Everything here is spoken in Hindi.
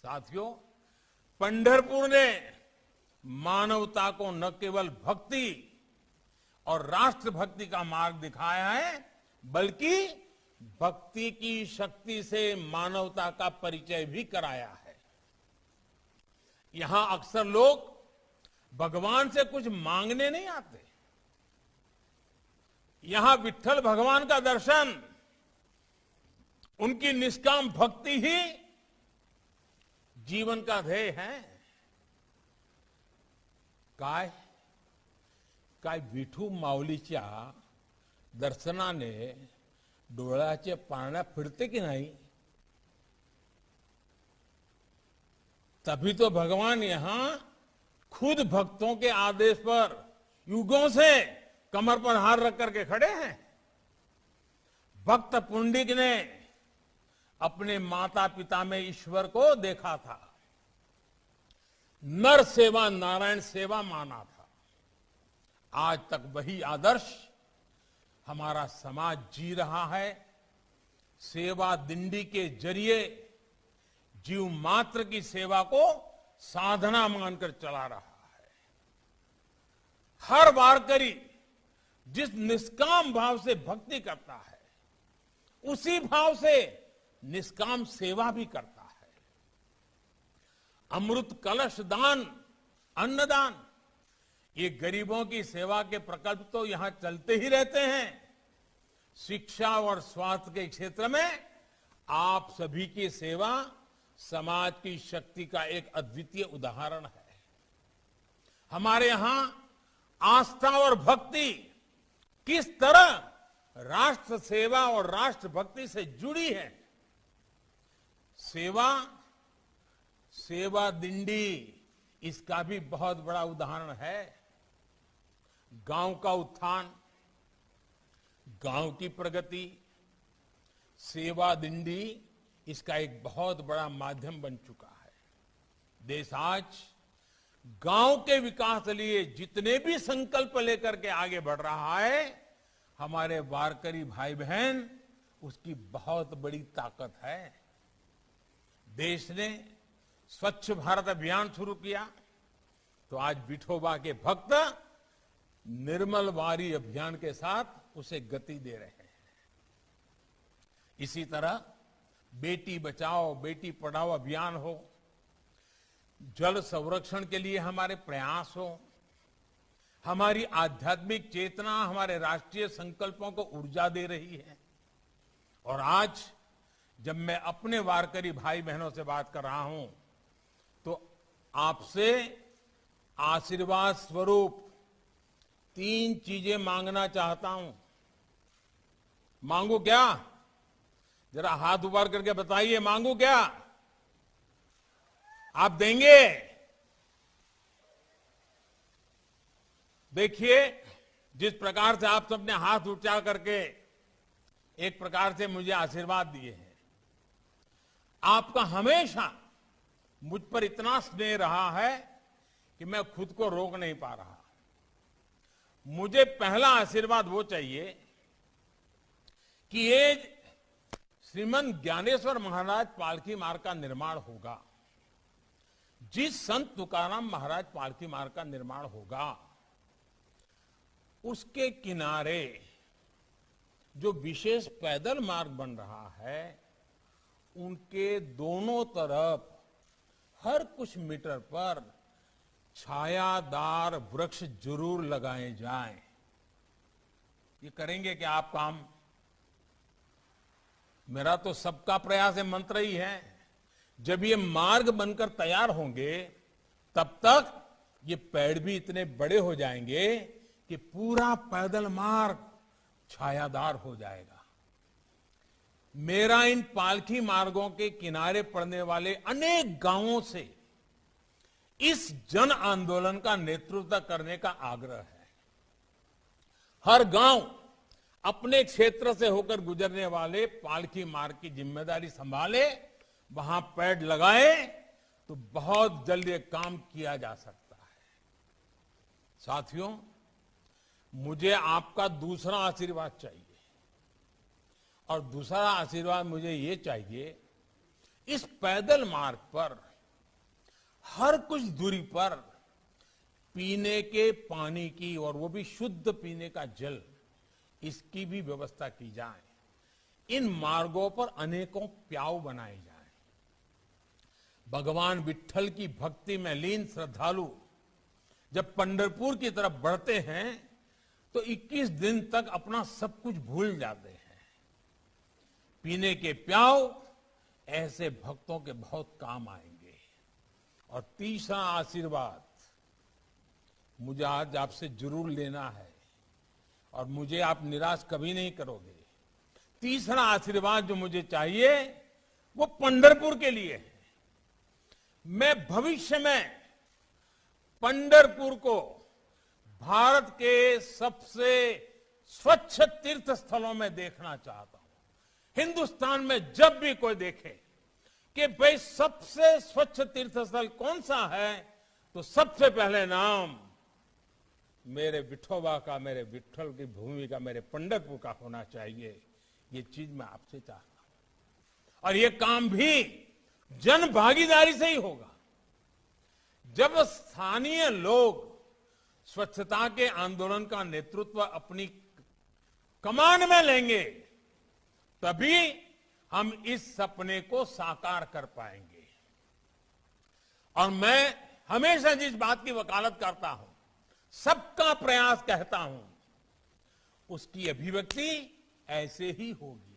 साथियों, पंढरपुर ने मानवता को न केवल भक्ति और राष्ट्रभक्ति का मार्ग दिखाया है, बल्कि भक्ति की शक्ति से मानवता का परिचय भी कराया है। यहां अक्सर लोग भगवान से कुछ मांगने नहीं आते। यहां विट्ठल भगवान का दर्शन, उनकी निष्काम भक्ति ही जीवन का ध्येय है। काय विठू माऊलीच्या दर्शनाने डोळ्याचे पारण्या फिरते की नहीं? तभी तो भगवान यहां खुद भक्तों के आदेश पर युगों से कमर पर हाथ रख करके खड़े हैं। भक्त पुंडिक ने अपने माता पिता में ईश्वर को देखा था, नर सेवा नारायण सेवा माना था। आज तक वही आदर्श हमारा समाज जी रहा है। सेवा दिंडी के जरिए जीव मात्र की सेवा को साधना मानकर चला रहा है। हर वारकरी जिस निष्काम भाव से भक्ति करता है, उसी भाव से निष्काम सेवा भी करता है। अमृत कलश दान, अन्नदान, ये गरीबों की सेवा के प्रकल्प तो यहां चलते ही रहते हैं। शिक्षा और स्वास्थ्य के क्षेत्र में आप सभी की सेवा समाज की शक्ति का एक अद्वितीय उदाहरण है। हमारे यहां आस्था और भक्ति किस तरह राष्ट्र सेवा और राष्ट्र भक्ति से जुड़ी है। सेवा दिंडी इसका भी बहुत बड़ा उदाहरण है। गांव का उत्थान, गांव की प्रगति, सेवा दिंडी इसका एक बहुत बड़ा माध्यम बन चुका है। देश आज गांव के विकास के लिए जितने भी संकल्प लेकर के आगे बढ़ रहा है, हमारे वारकरी भाई बहन उसकी बहुत बड़ी ताकत है। देश ने स्वच्छ भारत अभियान शुरू किया तो आज विठोबा के भक्त निर्मल वारी अभियान के साथ उसे गति दे रहे हैं। इसी तरह बेटी बचाओ बेटी पढ़ाओ अभियान हो, जल संरक्षण के लिए हमारे प्रयास हो, हमारी आध्यात्मिक चेतना हमारे राष्ट्रीय संकल्पों को ऊर्जा दे रही है। और आज जब मैं अपने वारकरी भाई बहनों से बात कर रहा हूं तो आपसे आशीर्वाद स्वरूप 3 चीजें मांगना चाहता हूं। मांगू क्या? जरा हाथ ऊपर करके बताइए, मांगू क्या? आप देंगे? देखिए, जिस प्रकार से आप सबने हाथ उठा करके एक प्रकार से मुझे आशीर्वाद दिए हैं, आपका हमेशा मुझ पर इतना स्नेह रहा है कि मैं खुद को रोक नहीं पा रहा। मुझे पहला आशीर्वाद वो चाहिए कि ये श्रीमंत ज्ञानेश्वर महाराज पालकी मार्ग का निर्माण होगा। जिस संत तुकाराम महाराज पालकी मार्ग का निर्माण होगा, उसके किनारे जो विशेष पैदल मार्ग बन रहा है, उनके दोनों तरफ हर कुछ मीटर पर छायादार वृक्ष जरूर लगाए जाएं। ये करेंगे क्या आप काम? मेरा तो सबका प्रयास है मंत्र ही है। जब ये मार्ग बनकर तैयार होंगे, तब तक ये पेड़ भी इतने बड़े हो जाएंगे कि पूरा पैदल मार्ग छायादार हो जाएगा। मेरा इन पालकी मार्गों के किनारे पड़ने वाले अनेक गांवों से इस जन आंदोलन का नेतृत्व करने का आग्रह है। हर गांव अपने क्षेत्र से होकर गुजरने वाले पालकी मार्ग की जिम्मेदारी संभाले, वहां पेड़ लगाए तो बहुत जल्द ये काम किया जा सकता है। साथियों, मुझे आपका दूसरा आशीर्वाद चाहिए। और दूसरा आशीर्वाद मुझे ये चाहिए, इस पैदल मार्ग पर हर कुछ दूरी पर पीने के पानी की, और वो भी शुद्ध पीने का जल, इसकी भी व्यवस्था की जाए। इन मार्गों पर अनेकों प्याऊ बनाए जाएं। भगवान विट्ठल की भक्ति में लीन श्रद्धालु जब पंढरपुर की तरफ बढ़ते हैं तो 21 दिन तक अपना सब कुछ भूल जाते हैं। पीने के प्याऊ ऐसे भक्तों के बहुत काम आएंगे। और तीसरा आशीर्वाद मुझे आज आपसे जरूर लेना है, और मुझे आप निराश कभी नहीं करोगे। तीसरा आशीर्वाद जो मुझे चाहिए वो पंढरपुर के लिए है। मैं भविष्य में पंढरपुर को भारत के सबसे स्वच्छ तीर्थ स्थलों में देखना चाहता हूं। हिंदुस्तान में जब भी कोई देखे कि भाई सबसे स्वच्छ तीर्थ स्थल कौन सा है, तो सबसे पहले नाम मेरे विठोबा का, मेरे विट्ठल की भूमि का, मेरे पंढरपुर का होना चाहिए। ये चीज मैं आपसे चाहता हूं। और ये काम भी जन भागीदारी से ही होगा। जब स्थानीय लोग स्वच्छता के आंदोलन का नेतृत्व अपनी कमान में लेंगे, तभी हम इस सपने को साकार कर पाएंगे। और मैं हमेशा जिस बात की वकालत करता हूं, सबका प्रयास कहता हूं, उसकी अभिव्यक्ति ऐसे ही होगी।